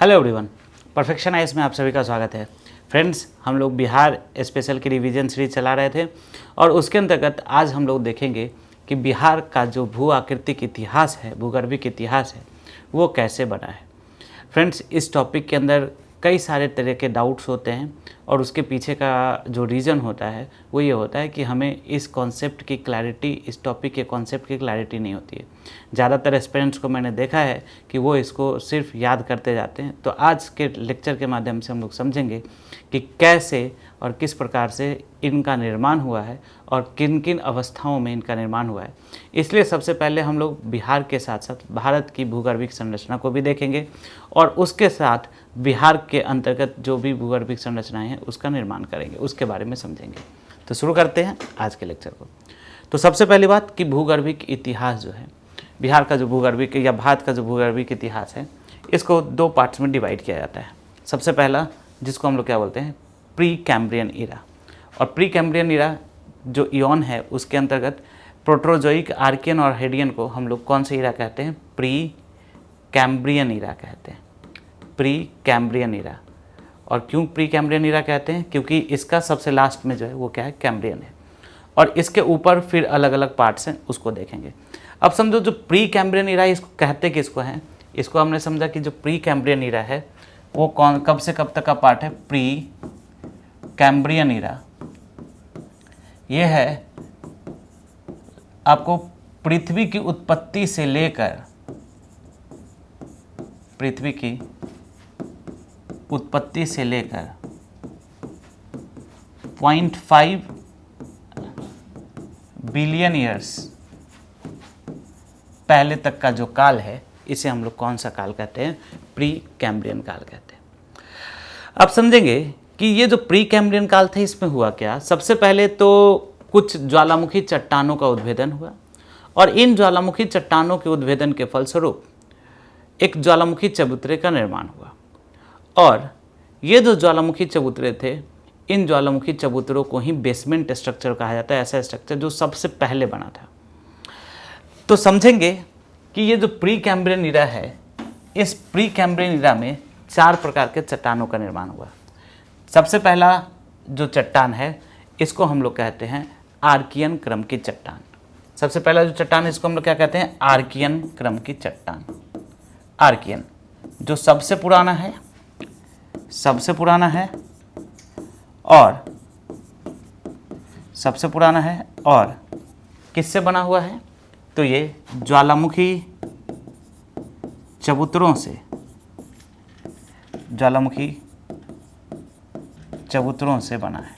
Hello everyone, perfection ice में आप सभी का स्वागत है। फ्रेंड्स, हम लोग बिहार स्पेशल की रिवीजन सीरीज चला रहे थे और उसके अंतर्गत आज हम लोग देखेंगे कि बिहार का जो भू आकृतिक इतिहास है, भूगर्भिक इतिहास है, वो कैसे बना है। फ्रेंड्स, इस टॉपिक के अंदर कई सारे तरह के डाउट्स होते हैं और उसके पीछे का जो रीज़न होता है वो ये होता है कि हमें इस कॉन्सेप्ट की क्लैरिटी, इस टॉपिक के कॉन्सेप्ट की क्लैरिटी नहीं होती है। ज़्यादातर एस्पिरेंट्स को मैंने देखा है कि वो इसको सिर्फ याद करते जाते हैं। तो आज के लेक्चर के माध्यम से हम लोग समझेंगे कि कैसे और किस प्रकार से इनका निर्माण हुआ है और किन किन अवस्थाओं में इनका निर्माण हुआ है। इसलिए सबसे पहले हम लोग बिहार के साथ साथ भारत की भूगर्भिक संरचना को भी देखेंगे और उसके साथ बिहार के अंतर्गत जो भी भूगर्भिक संरचनाएं हैं उसका निर्माण करेंगे, उसके बारे में समझेंगे। तो शुरू करते हैं आज के लेक्चर को। तो सबसे पहली बात कि भूगर्भिक इतिहास जो है, बिहार का जो भूगर्भिक या भारत का जो भूगर्भिक इतिहास है, इसको दो पार्ट्स में डिवाइड किया जाता है। सबसे पहला, जिसको हम लोग क्या बोलते हैं, प्री कैम्ब्रियन ईरा। और प्री कैम्ब्रियन ईरा जो इयॉन है उसके अंतर्गत प्रोटोजोइक, आर्कियन और हेडियन को हम लोग कौन से ईरा कहते हैं? प्री कैम्ब्रियन ईरा कहते हैं। Pre Cambrian era. और क्यों प्री कैम्ब्रियन ईरा कहते हैं? क्योंकि इसका सबसे लास्ट में जो है वो क्या है, कैम्ब्रियन है। और इसके ऊपर फिर अलग अलग पार्ट्स हैं, उसको देखेंगे। अब समझो जो प्री कैम्ब्रियन ईरा, इसको कहते किसको हैं? इसको हमने समझा कि जो प्री कैम्ब्रियन ईरा है वो कब से कब तक का पार्ट है? Pre Cambrian era. ये है आपको पृथ्वी की उत्पत्ति से लेकर, पृथ्वी की उत्पत्ति से लेकर 0.5 बिलियन ईयर्स पहले तक का जो काल है, इसे हम लोग कौन सा काल कहते हैं? प्री कैम्ब्रियन काल कहते हैं। अब समझेंगे कि ये जो प्री कैम्ब्रियन काल था, इसमें हुआ क्या। सबसे पहले तो कुछ ज्वालामुखी चट्टानों का उद्भेदन हुआ और इन ज्वालामुखी चट्टानों के उद्भेदन के फलस्वरूप एक ज्वालामुखी चबूतरे का निर्माण हुआ। और ये जो ज्वालामुखी चबूतरे थे, इन ज्वालामुखी चबूतरों को ही बेसमेंट स्ट्रक्चर कहा जाता है, ऐसा स्ट्रक्चर जो सबसे पहले बना था। तो समझेंगे कि ये जो प्री कैम्ब्रियन ईरा है, इस प्री कैम्ब्रियन ईरा में 4 प्रकार के चट्टानों का निर्माण हुआ। सबसे पहला जो चट्टान है, इसको हम लोग कहते हैं आर्कियन क्रम की चट्टान। सबसे पहला जो चट्टान है, इसको हम लोग क्या कहते हैं? आर्कियन क्रम की चट्टान। आर्कियन जो सबसे पुराना है, सबसे पुराना है और सबसे पुराना है और किससे बना हुआ है? तो ये ज्वालामुखी चबूतरों से, ज्वालामुखी चबूतरों से बना है,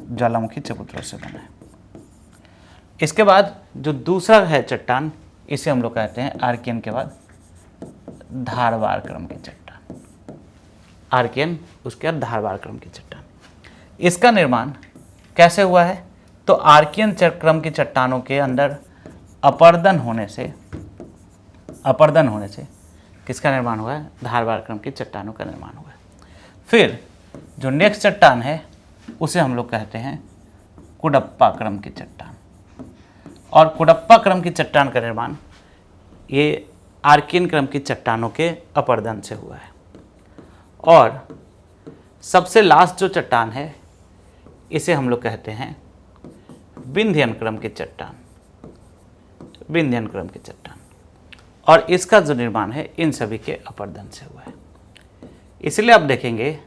ज्वालामुखी चबूतरों से बना है। इसके बाद जो दूसरा है चट्टान, इसे हम लोग कहते हैं आर्कियन के बाद धारवाड़ क्रम की चट्टान। आर्कियन, उसके बाद धारवाड़ क्रम की चट्टान। इसका निर्माण कैसे हुआ है? तो आर्कियन क्रम की चट्टानों के अंदर अपरदन होने से किसका निर्माण हुआ है? धारवाड़ क्रम की चट्टानों का निर्माण हुआ है। फिर जो नेक्स्ट चट्टान है, उसे हम लोग कहते हैं कुडप्पा क्रम की चट्टान। और कुडप्पा क्रम की चट्टान का निर्माण ये आर्कियन क्रम की चट्टानों के अपरदन से हुआ है। और सबसे लास्ट जो चट्टान है, इसे हम लोग कहते हैं विंध्यन क्रम की चट्टान। विंध्यन क्रम की चट्टान। और इसका जो निर्माण है, इन सभी के अपरदन से हुआ है। इसलिए आप देखेंगे,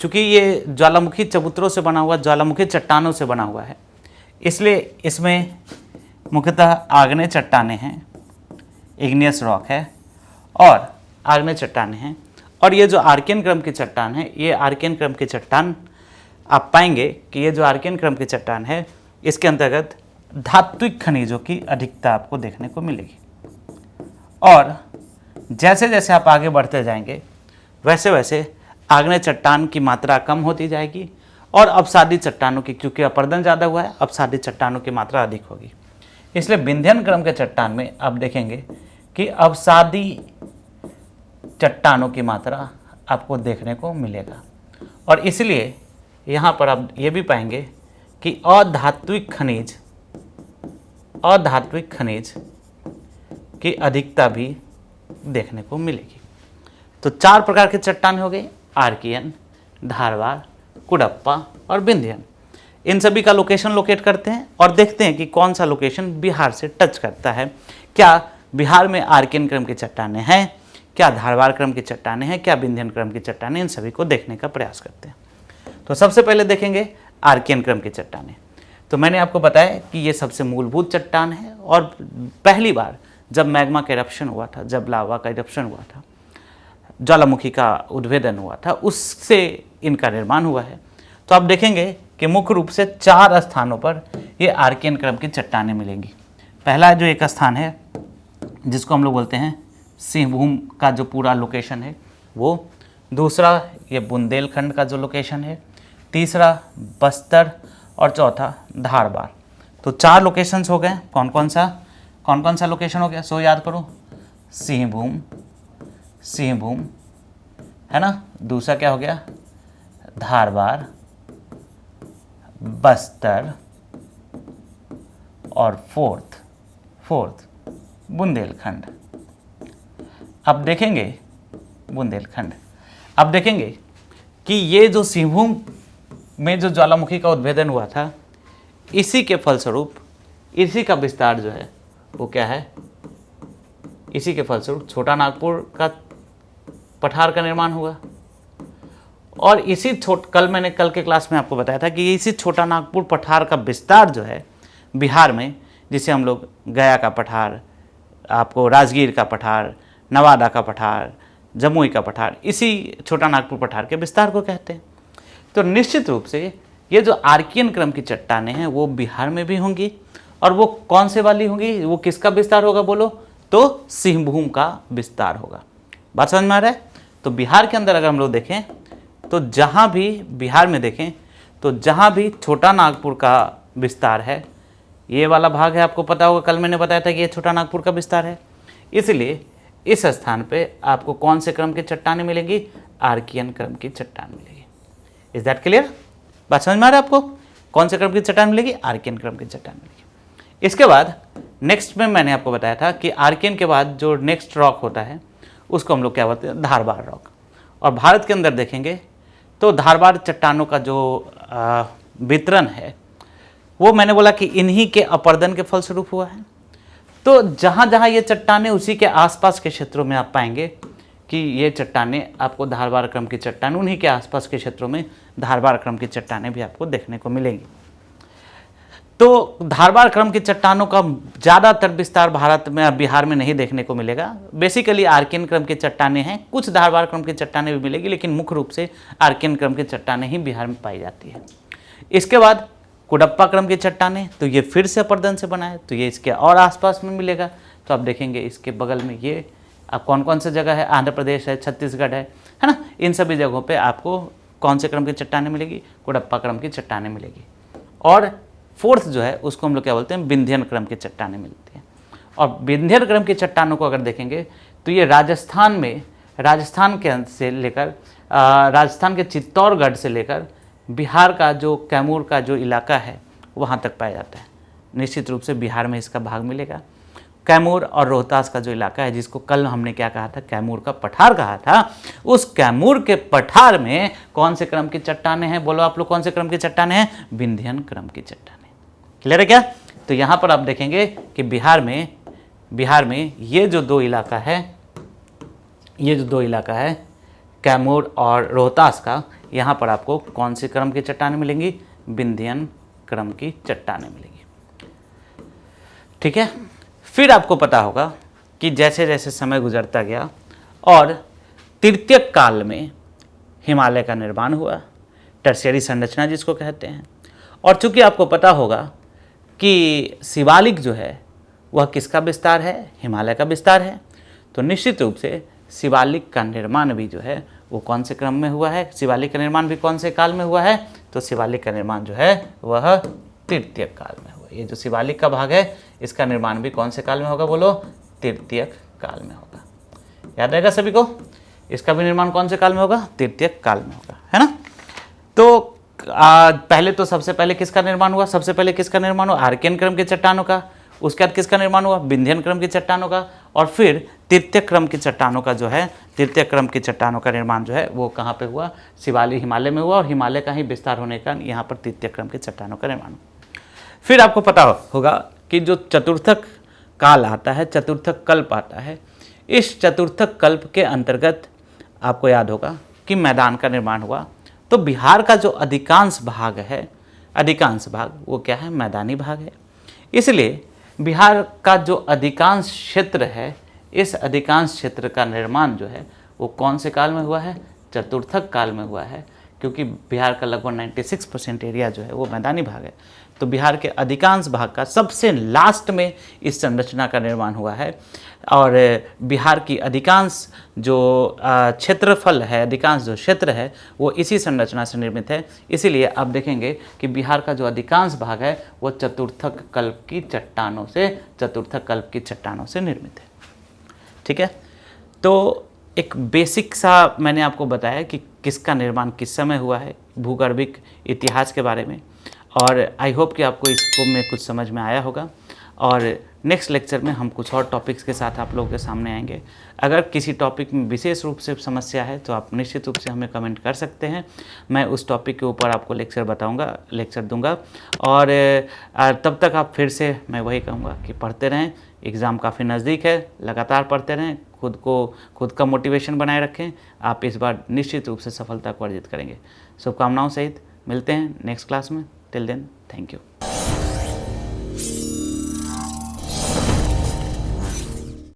चूंकि ये ज्वालामुखी चबूतरों से बना हुआ, ज्वालामुखी चट्टानों से बना हुआ है, इसलिए इसमें मुख्यतः आग्नेय चट्टानें हैं, इग्नियस रॉक है और आग्नेय चट्टानें हैं। और ये जो आर्कियन क्रम की चट्टान है, ये आर्कियन क्रम की चट्टान, आप पाएंगे कि ये जो आर्कियन क्रम की चट्टान है, इसके अंतर्गत धात्विक खनिजों की अधिकता आपको देखने को मिलेगी। और जैसे जैसे आप आगे बढ़ते जाएंगे, वैसे वैसे आग्नेय चट्टान की मात्रा कम होती जाएगी और अपसादी चट्टानों की, क्योंकि अपरदन ज़्यादा हुआ है, अपसादी चट्टानों की मात्रा अधिक होगी। इसलिए विंध्यन क्रम के चट्टान में आप देखेंगे कि अपसादी चट्टानों की मात्रा आपको देखने को मिलेगा। और इसलिए यहाँ पर आप ये भी पाएंगे कि अधात्विक खनिज की अधिकता भी देखने को मिलेगी। तो 4 प्रकार की चट्टान हो गई, आर्कियन, धारवाड़, कुडप्पा और विंध्यन। इन सभी का लोकेशन लोकेट करते हैं और देखते हैं कि कौन सा लोकेशन बिहार से टच करता है। क्या बिहार में आर्कियन क्रम की चट्टानें हैं, क्या धारवाड़ क्रम की चट्टानें हैं, क्या विंध्यन क्रम की चट्टानें, इन सभी को देखने का प्रयास करते हैं। तो सबसे पहले देखेंगे आर्कियन क्रम की चट्टानें। तो मैंने आपको बताया कि ये सबसे मूलभूत चट्टान है और पहली बार जब मैग्मा का इरप्शन हुआ था, जब लावा का इरप्शन हुआ था, ज्वालामुखी का उद्भेदन हुआ था, उससे इनका निर्माण हुआ है। तो आप देखेंगे कि मुख्य रूप से 4 स्थानों पर ये आर्कियन क्रम की चट्टानें मिलेंगी। पहला जो एक स्थान है जिसको हम लोग बोलते हैं सिंहभूम का जो पूरा लोकेशन है वो, दूसरा ये बुंदेलखंड का जो लोकेशन है, तीसरा बस्तर और चौथा धारवाड़। तो 4 लोकेशंस हो गए। कौन कौन सा लोकेशन हो गया, सो याद करो, सिंहभूम है ना, दूसरा क्या हो गया, धारवाड़, बस्तर और फोर्थ बुंदेलखंड। अब देखेंगे बुंदेलखंड, अब देखेंगे कि ये जो सिंहभूम में जो ज्वालामुखी का उद्भेदन हुआ था, इसी के फलस्वरूप इसी का विस्तार जो है वो क्या है, इसी के फलस्वरूप छोटा नागपुर का पठार का निर्माण हुआ। और इसी कल के क्लास में आपको बताया था कि इसी छोटा नागपुर पठार का विस्तार जो है बिहार में, जिसे हम लोग गया का पठार, आपको राजगीर का पठार, नवादा का पठार, जमुई का पठार, इसी छोटा नागपुर पठार के विस्तार को कहते हैं। तो निश्चित रूप से ये जो आर्कियन क्रम की चट्टानें हैं वो बिहार में भी होंगी। और वो कौन से वाली होंगी, वो किसका विस्तार होगा बोलो, तो सिंहभूम का विस्तार होगा। बात समझ में आ रहा है। तो बिहार के अंदर अगर हम लोग देखें तो जहाँ भी बिहार में देखें तो जहाँ भी छोटा नागपुर का विस्तार है, ये वाला भाग है, आपको पता होगा, कल मैंने बताया था कि ये छोटा नागपुर का विस्तार है। इसलिए इस स्थान पे आपको कौन से क्रम की चट्टानें मिलेंगी, आर्कियन क्रम की चट्टान मिलेगी। इज दैट क्लियर, बात समझ में आ रहा है आपको, कौन से क्रम की चट्टान मिलेगी, आर्कियन क्रम की चट्टान मिलेगी। इसके बाद नेक्स्ट में मैंने आपको बताया था कि आर्कियन के बाद जो नेक्स्ट रॉक होता है उसको हम लोग क्या बोलते हैं, धारवाड़ रॉक। और भारत के अंदर देखेंगे तो धारवाड़ चट्टानों का जो वितरण है वो मैंने बोला कि इन्हीं के अपर्दन के फलस्वरूप हुआ है। तो जहाँ जहाँ ये चट्टानें, उसी के आसपास के क्षेत्रों में आप पाएंगे कि ये चट्टानें आपको धारवाड़ क्रम की चट्टान, उन्हीं के आसपास के क्षेत्रों में धारवाड़ क्रम की चट्टानें भी आपको देखने को मिलेंगी। तो धारवाड़ क्रम की चट्टानों का ज़्यादातर विस्तार भारत में, बिहार में नहीं देखने को मिलेगा। बेसिकली आर्कियन क्रम की चट्टानें हैं, कुछ धारवाड़ क्रम की चट्टानें भी मिलेगी, लेकिन मुख्य रूप से आर्कियन क्रम की चट्टानें ही बिहार में पाई जाती है। इसके बाद कुडप्पा क्रम की चट्टानें, तो ये फिर से अपर्दन से बना है, तो ये इसके और आसपास में मिलेगा। तो आप देखेंगे इसके बगल में ये अब कौन कौन सी जगह है, आंध्र प्रदेश है, छत्तीसगढ़ है ना, इन सभी जगहों पे आपको कौन से क्रम की चट्टानें मिलेगी, कुडप्पा क्रम की चट्टानें मिलेगी। और फोर्थ जो है उसको हम लोग क्या बोलते हैं, विंध्यन क्रम की चट्टानें मिलती हैं। और विंध्यन क्रम की चट्टानों को अगर देखेंगे तो ये राजस्थान में, राजस्थान के से लेकर राजस्थान के चित्तौड़गढ़ से लेकर बिहार का जो कैमूर का जो इलाका है वहाँ तक पाया जाता है। निश्चित रूप से बिहार में इसका भाग मिलेगा। कैमूर और रोहतास का जो इलाका है, जिसको कल हमने क्या कहा था, कैमूर का पठार कहा था, उस कैमूर के पठार में कौन से क्रम की चट्टानें हैं, बोलो आप लोग, कौन से क्रम की चट्टानें हैं, विंध्यन क्रम की चट्टानें। क्लियर है क्या। तो यहाँ पर आप देखेंगे कि बिहार में ये जो दो इलाका है, कैमूर और रोहतास का, यहाँ पर आपको कौन सी क्रम की चट्टानें मिलेंगी, विंध्यन क्रम की चट्टानें मिलेंगी। ठीक है। फिर आपको पता होगा कि जैसे जैसे समय गुजरता गया और तृतीयक काल में हिमालय का निर्माण हुआ, टर्शियरी संरचना जिसको कहते हैं। और चूंकि आपको पता होगा कि शिवालिक जो है वह किसका विस्तार है, हिमालय का विस्तार है, तो निश्चित रूप से शिवालिक का निर्माण भी जो है वो कौन से क्रम में हुआ है, शिवालिक का निर्माण भी कौन से काल में हुआ है, तो शिवालिक का निर्माण जो है वह तृतीयक काल में हुआ। ये जो शिवालिक का भाग है इसका निर्माण भी कौन से काल में होगा, बोलो, तृतीयक काल में होगा। याद रहेगा सभी को, इसका भी निर्माण कौन से काल में होगा, तृतीयक काल में होगा, है ना। तो पहले तो सबसे पहले किसका निर्माण हुआ, सबसे पहले किसका निर्माण हुआ, आर्कियन क्रम के चट्टानों का। उसके बाद किसका निर्माण हुआ, विंध्यन क्रम की चट्टानों का। और फिर तृतीय क्रम की चट्टानों का जो है, तृतीय क्रम की चट्टानों का निर्माण जो है वो कहाँ पे हुआ, शिवालिक हिमालय में हुआ, और हिमालय का ही विस्तार होने का यहाँ पर तृतीय क्रम की चट्टानों का निर्माण। फिर आपको पता होगा कि जो चतुर्थक काल आता है, चतुर्थक कल्प आता है, इस चतुर्थक कल्प के अंतर्गत आपको याद होगा कि मैदान का निर्माण हुआ। तो बिहार का जो अधिकांश भाग है, अधिकांश भाग वो क्या है, मैदानी भाग है। इसलिए बिहार का जो अधिकांश क्षेत्र है, इस अधिकांश क्षेत्र का निर्माण जो है वो कौन से काल में हुआ है, चतुर्थक काल में हुआ है, क्योंकि बिहार का लगभग 96% एरिया जो है वो मैदानी भाग है। तो बिहार के अधिकांश भाग का सबसे लास्ट में इस संरचना का निर्माण हुआ है, और बिहार की अधिकांश जो क्षेत्रफल है, अधिकांश जो क्षेत्र है वो इसी संरचना से निर्मित है। इसीलिए आप देखेंगे कि बिहार का जो अधिकांश भाग है वो चतुर्थक कल्प की चट्टानों से, चतुर्थक कल्प की चट्टानों से निर्मित है। ठीक है, तो एक बेसिक सा मैंने आपको बताया कि किसका निर्माण किस समय हुआ है, भूगर्भिक इतिहास के बारे में, और आई होप कि आपको इसको में कुछ समझ में आया होगा। और नेक्स्ट लेक्चर में हम कुछ और टॉपिक्स के साथ आप लोगों के सामने आएंगे। अगर किसी टॉपिक में विशेष रूप से समस्या है तो आप निश्चित रूप से हमें कमेंट कर सकते हैं, मैं उस टॉपिक के ऊपर आपको लेक्चर दूंगा। और तब तक आप फिर से मैं वही कहूँगा कि पढ़ते रहें, एग्ज़ाम काफ़ी नज़दीक है, लगातार पढ़ते रहें, खुद का मोटिवेशन बनाए रखें। आप इस बार निश्चित रूप से सफलता को अर्जित करेंगे। शुभकामनाओं सहित मिलते हैं नेक्स्ट क्लास में। Till then, thank you.